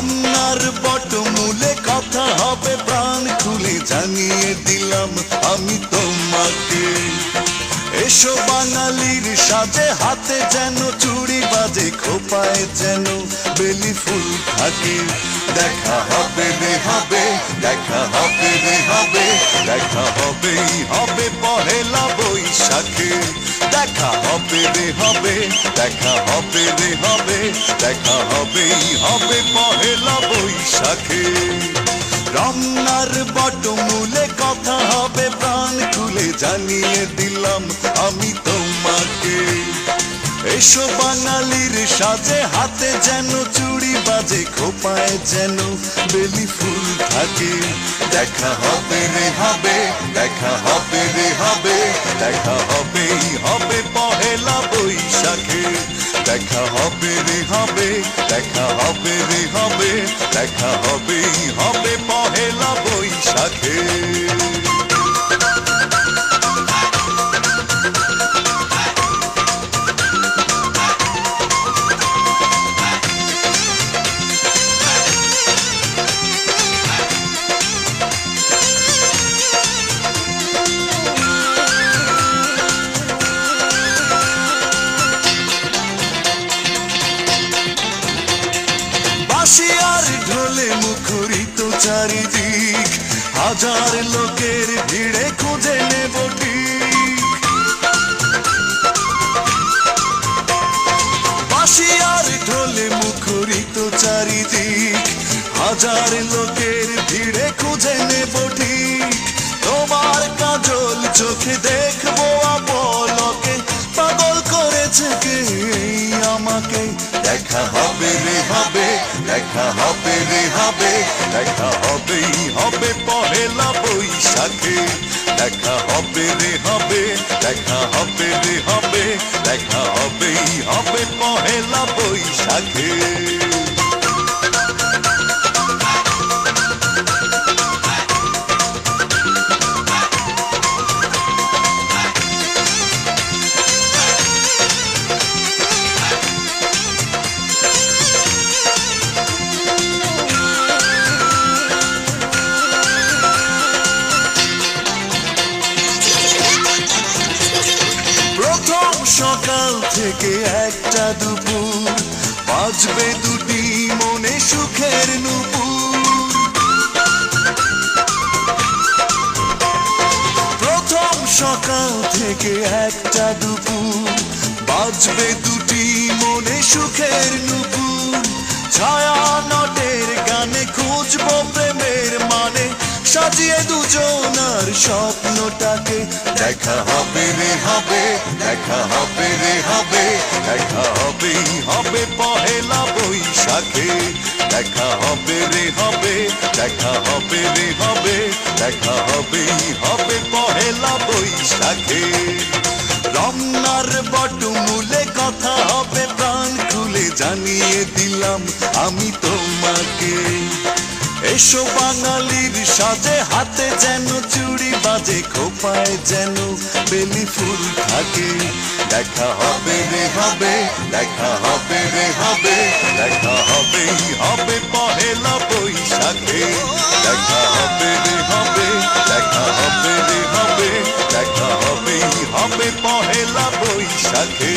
রমনার বটমূলে কথা হবে প্রাণ খুলে জানিয়ে দিলাম আমি তোমাকে। এসো বাঙালির সাজে, হাতে যেন চুড়ি বাজে, খোপায় যেন বেলি ফুল থাকে। দেখা হবে রে হবে, দেখা হবে রে হবে, দেখা হবেই হবে পহেলা বৈশাখে। দেখা হবে রে হবে, দেখা হবে রে হবে, দেখা হবেই হবে পহেলা বৈশাখে। রমনার বটমূলে কথা হবে প্রাণ খুলে জানিয়ে দিলাম আমি তোমাকে। এসো বাঙালির সাজে, হাতে যেন চুড়ি বাজে, খোপায় যেন বেলি ফুল থাকে। দেখা হবে রে হবে, দেখা হবে রে হবে, দেখা হবেই হবে পহেলা বৈশাখে। দেখা হবে রে হবে, দেখা হবে রে হবে, দেখা হবেই হবে পহেলা বৈশাখে। বাঁশি আর ঢোলে মুখরিত চারিদিক, হাজার লোকের ভিড়ে খুঁজে নেব ঠিক। বাঁশি আর ঢোলে মুখরিত চারিদিক, হাজার লোকের ভিড়ে খুঁজে নেব ঠিক। তোমার কাজল চোখে দেখবো আপলকে, পাগল করেছে কে আমাকে। দেখা হবে রে হবে, দেখা হবে রে হবে, দেখা হবেই হবে পহেলা বৈশাখে। দেখা হবে রে হবে, দেখা হবে রে হবে, দেখা হবেই হবে পহেলা বৈশাখে। সকাল থেকে একটা দুপুর, বাজবে দুটি মনে সুখের নুপুর। প্রথম সকাল থেকে একটা দুপুর, বাজবে দুটি মনে সুখের নুপুর। ছায়া নটের গানে খুঁজবো প্রেমের মানে, সাজিয়ে দুজনার স্বপ্নটাকে। দেখা হবে রে হবে, দেখা হবে রে হবে, দেখা হবেই হবে পহেলা বৈশাখে। দেখা হবে রে হবে, দেখা হবে রে হবে, দেখা হবেই হবে পহেলা বৈশাখে। রমনার বটমূলে কথা হবে প্রাণ খুলে জানিয়ে দিলাম আমি তোমাকে। এসো বাঙালির সাজে, হাতে যেন চুড়ি বাজে, খোপায় যেন বেলি ফুল থাকে। দেখা হবে রে হবে, দেখা হবে রে হবে, দেখা হবেই হবে পহেলা বৈশাখে। দেখা হবে রে হবে, দেখা হবে রে হবে, দেখা হবেই হবে পহেলা বৈশাখে।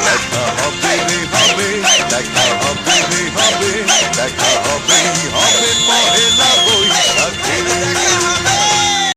দেখা হবে রে হবে, দেখা হবে রে হবে, দেখা হবেই হবে।